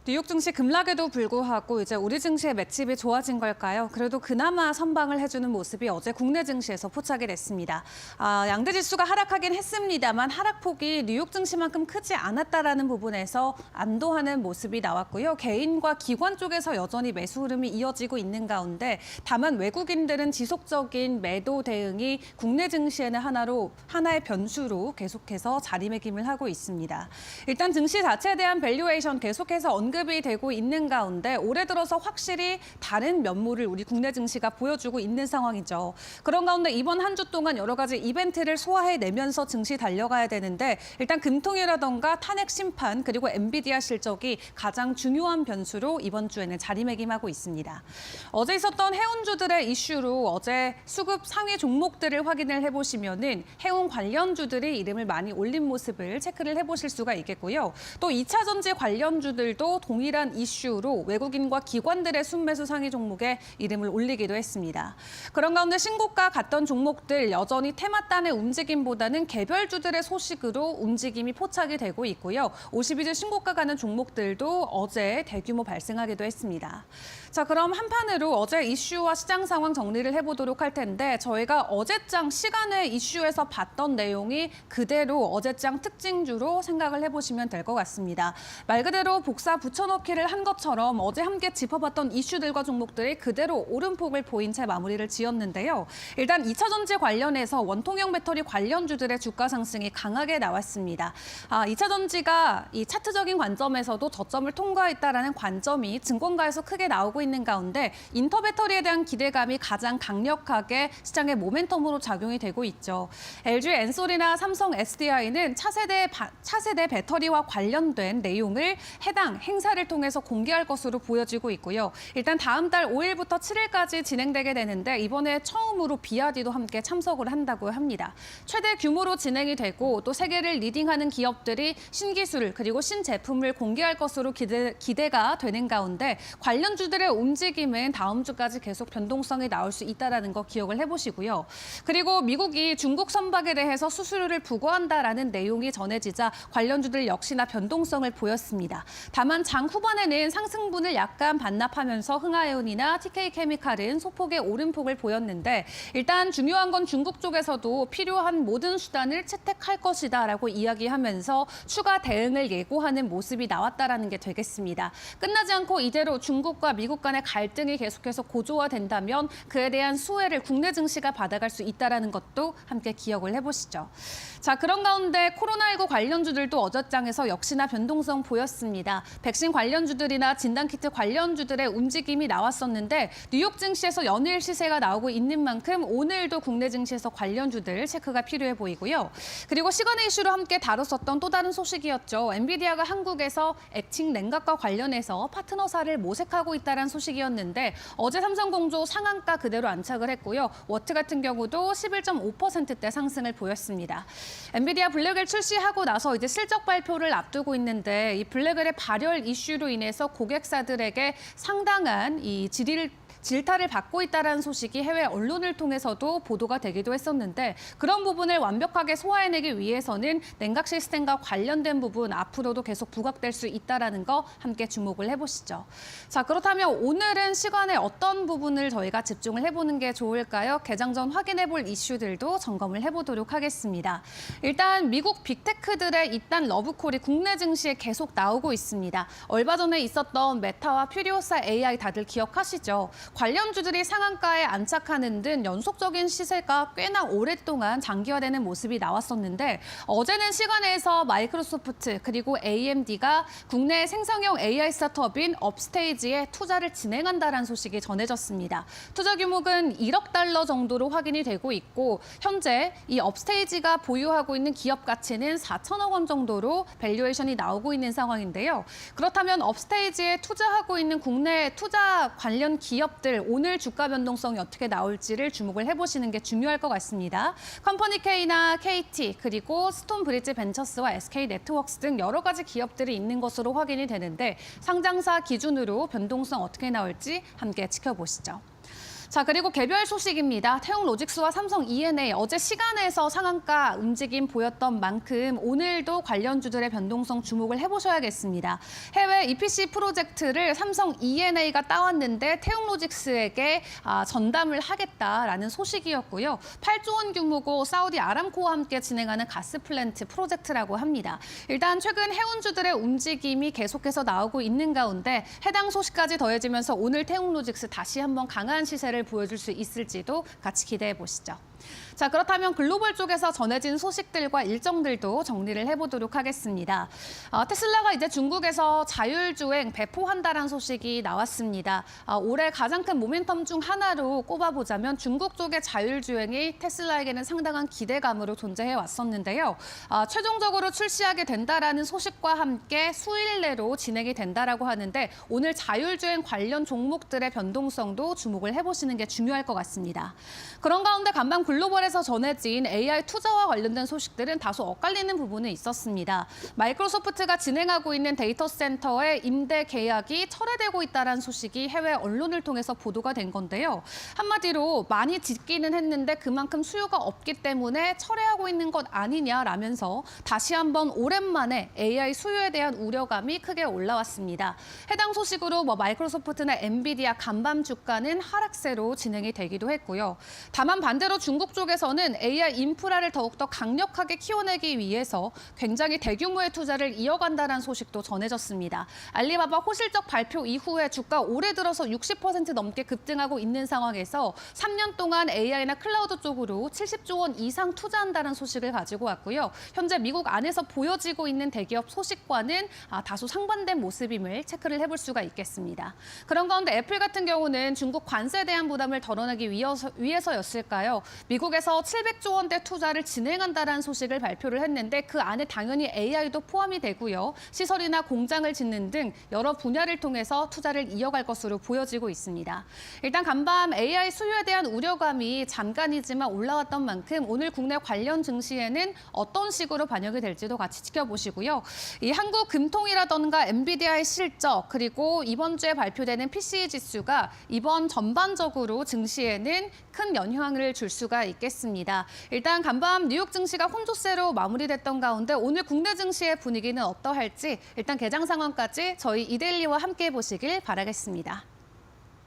뉴욕 증시 급락에도 불구하고 이제 우리 증시의 매집이 좋아진 걸까요? 그래도 그나마 선방을 해주는 모습이 어제 국내 증시에서 포착이 됐습니다. 양대 지수가 하락하긴 했습니다만 하락폭이 뉴욕 증시만큼 크지 않았다라는 부분에서 안도하는 모습이 나왔고요. 개인과 기관 쪽에서 여전히 매수 흐름이 이어지고 있는 가운데 다만 외국인들은 지속적인 매도 대응이 국내 증시에는 하나의 변수로 계속해서 자리매김을 하고 있습니다. 일단 증시 자체에 대한 밸류에이션 계속해서 언급이 되고 있는 가운데 올해 들어서 확실히 다른 면모를 우리 국내 증시가 보여주고 있는 상황이죠. 그런 가운데 이번 한 주 동안 여러 가지 이벤트를 소화해내면서 증시 달려가야 되는데 일단 금통이라던가 탄핵 심판 그리고 엔비디아 실적이 가장 중요한 변수로 이번 주에는 자리매김하고 있습니다. 어제 있었던 해운주들의 이슈로 어제 수급 상위 종목들을 확인을 해보시면은 해운 관련주들이 이름을 많이 올린 모습을 체크를 해보실 수가 있겠고요. 또 2차 전지 관련주들도 동일한 이슈로 외국인과 기관들의 순매수 상위 종목에 이름을 올리기도 했습니다. 그런 가운데 신고가 갔던 종목들 여전히 테마단의 움직임보다는 개별주들의 소식으로 움직임이 포착이 되고 있고요. 52주 신고가 가는 종목들도 어제 대규모 발생하기도 했습니다. 자, 그럼 한판으로 어제 이슈와 시장 상황 정리를 해보도록 할 텐데 저희가 어제장 시간의 이슈에서 봤던 내용이 그대로 어제장 특징주로 생각을 해보시면 될 것 같습니다. 말 그대로 복사 붙여넣기를 한 것처럼 어제 함께 짚어봤던 이슈들과 종목들이 그대로 오름폭을 보인 채 마무리를 지었는데요. 일단 2차 전지 관련해서 원통형 배터리 관련주들의 주가 상승이 강하게 나왔습니다. 2차 전지가 이 차트적인 관점에서도 저점을 통과했다라는 관점이 증권가에서 크게 나오고 있는 가운데 인터 배터리에 대한 기대감이 가장 강력하게 시장의 모멘텀으로 작용이 되고 있죠. LG 엔솔이나 삼성 SDI는 차세대 배터리와 관련된 내용을 해당 행사를 통해서 공개할 것으로 보여지고 있고요. 일단 다음 달 5일부터 7일까지 진행되게 되는데 이번에 처음으로 비아디도 함께 참석을 한다고 합니다. 최대 규모로 진행이 되고 또 세계를 리딩하는 기업들이 신기술 그리고 신제품을 공개할 것으로 기대가 되는 가운데 관련주들의 움직임은 다음 주까지 계속 변동성이 나올 수 있다는 거 기억을 해보시고요. 그리고 미국이 중국 선박에 대해서 수수료를 부과한다라는 내용이 전해지자 관련주들 역시나 변동성을 보였습니다. 다만 장 후반에는 상승분을 약간 반납하면서 흥하해운이나 TK케미칼은 소폭의 오름폭을 보였는데 일단 중요한 건 중국 쪽에서도 필요한 모든 수단을 채택할 것이다라고 이야기하면서 추가 대응을 예고하는 모습이 나왔다라는 게 되겠습니다. 끝나지 않고 이대로 중국과 미국 간의 갈등이 계속해서 고조화된다면 그에 대한 수혜를 국내 증시가 받아갈 수 있다는 것도 함께 기억을 해보시죠. 자, 그런 가운데 코로나19 관련주들도 어저장에서 역시나 변동성 보였습니다. 백신 관련주들이나 진단키트 관련주들의 움직임이 나왔었는데 뉴욕 증시에서 연일 시세가 나오고 있는 만큼 오늘도 국내 증시에서 관련주들 체크가 필요해 보이고요. 그리고 시간의 이슈로 함께 다뤘었던 또 다른 소식이었죠. 엔비디아가 한국에서 액팅 냉각과 관련해서 파트너사를 모색하고 있다는 소식이었는데 어제 삼성공조 상한가 그대로 안착을 했고요. 워트 같은 경우도 11.5%대 상승을 보였습니다. 엔비디아 블랙을 출시하고 나서 이제 실적 발표를 앞두고 있는데 이 블랙웰의 발열 이슈로 인해서 고객사들에게 상당한 이 질타를 받고 있다는 소식이 해외 언론을 통해서도 보도가 되기도 했었는데 그런 부분을 완벽하게 소화해내기 위해서는 냉각 시스템과 관련된 부분 앞으로도 계속 부각될 수 있다는 거 함께 주목을 해보시죠. 자, 그렇다면 오늘은 시간에 어떤 부분을 저희가 집중을 해보는 게 좋을까요? 개장 전 확인해볼 이슈들도 점검을 해보도록 하겠습니다. 일단 미국 빅테크들의 이딴 러브콜이 국내 증시에 계속 나오고 있습니다. 얼마 전에 있었던 메타와 퓨리오사 AI 다들 기억하시죠? 관련주들이 상한가에 안착하는 등 연속적인 시세가 꽤나 오랫동안 장기화되는 모습이 나왔었는데 어제는 시간에서 마이크로소프트 그리고 AMD가 국내 생성형 AI 스타트업인 업스테이지에 투자를 진행한다는 소식이 전해졌습니다. 투자 규모는 1억 달러 정도로 확인이 되고 있고 현재 이 업스테이지가 보유하고 있는 기업 가치는 4천억 원 정도로 밸류에이션이 나오고 있는 상황인데요. 그렇다면 업스테이지에 투자하고 있는 국내 투자 관련 기업들 오늘 주가 변동성이 어떻게 나올지를 주목을 해보시는 게 중요할 것 같습니다. 컴퍼니 K나 KT 그리고 스톤브리지 벤처스와 SK네트워크스 등 여러 가지 기업들이 있는 것으로 확인이 되는데 상장사 기준으로 변동성 어떻게 나올지 함께 지켜보시죠. 자, 그리고 개별 소식입니다. 태웅로직스와 삼성 E&A 어제 시간에서 상한가 움직임 보였던 만큼 오늘도 관련주들의 변동성 주목을 해보셔야겠습니다. 해외 EPC 프로젝트를 삼성 E&A가 따왔는데 태웅로직스에게 전담을 하겠다라는 소식이었고요. 8조 원 규모고 사우디 아람코와 함께 진행하는 가스 플랜트 프로젝트라고 합니다. 일단 최근 해운주들의 움직임이 계속해서 나오고 있는 가운데 해당 소식까지 더해지면서 오늘 태웅로직스 다시 한번 강한 시세를 보여줄 수 있을지도 같이 기대해 보시죠. 자, 그렇다면 글로벌 쪽에서 전해진 소식들과 일정들도 정리를 해보도록 하겠습니다. 테슬라가 이제 중국에서 자율주행 배포한다는 소식이 나왔습니다. 올해 가장 큰 모멘텀 중 하나로 꼽아보자면 중국 쪽의 자율주행이 테슬라에게는 상당한 기대감으로 존재해 왔었는데요. 최종적으로 출시하게 된다라는 소식과 함께 수일 내로 진행이 된다라고 하는데 오늘 자율주행 관련 종목들의 변동성도 주목을 해보시는 게 중요할 것 같습니다. 그런 가운데 간밤 글로벌에서 전해진 AI 투자와 관련된 소식들은 다소 엇갈리는 부분이 있었습니다. 마이크로소프트가 진행하고 있는 데이터 센터의 임대 계약이 철회되고 있다는 소식이 해외 언론을 통해서 보도가 된 건데요. 한마디로 많이 짓기는 했는데 그만큼 수요가 없기 때문에 철회하고 있는 것 아니냐라면서 다시 한번 오랜만에 AI 수요에 대한 우려감이 크게 올라왔습니다. 해당 소식으로 마이크로소프트나 엔비디아 간밤 주가는 하락세로 진행이 되기도 했고요. 다만 반대로 중국 쪽에서는 AI 인프라를 더욱더 강력하게 키워내기 위해서 굉장히 대규모의 투자를 이어간다는 소식도 전해졌습니다. 알리바바 호실적 발표 이후에 주가 올해 들어서 60% 넘게 급등하고 있는 상황에서 3년 동안 AI나 클라우드 쪽으로 70조 원 이상 투자한다는 소식을 가지고 왔고요. 현재 미국 안에서 보여지고 있는 대기업 소식과는 다소 상반된 모습임을 체크를 해볼 수가 있겠습니다. 그런 가운데 애플 같은 경우는 중국 관세에 대한 부담을 덜어내기 위해서였을까요? 미국에서 700조 원대 투자를 진행한다는 소식을 발표를 했는데 그 안에 당연히 AI도 포함이 되고요. 시설이나 공장을 짓는 등 여러 분야를 통해서 투자를 이어갈 것으로 보여지고 있습니다. 일단 간밤 AI 수요에 대한 우려감이 잠깐이지만 올라왔던 만큼 오늘 국내 관련 증시에는 어떤 식으로 반영이 될지도 같이 지켜보시고요. 이 한국 금통이라던가 엔비디아의 실적 그리고 이번 주에 발표되는 PCE 지수가 이번 전반적으로 증시에는 큰 영향을 줄 수가 있겠습니다. 일단 간밤 뉴욕 증시가 혼조세로 마무리됐던 가운데 오늘 국내 증시의 분위기는 어떠할지 일단 개장 상황까지 저희 이데일리와 함께 보시길 바라겠습니다.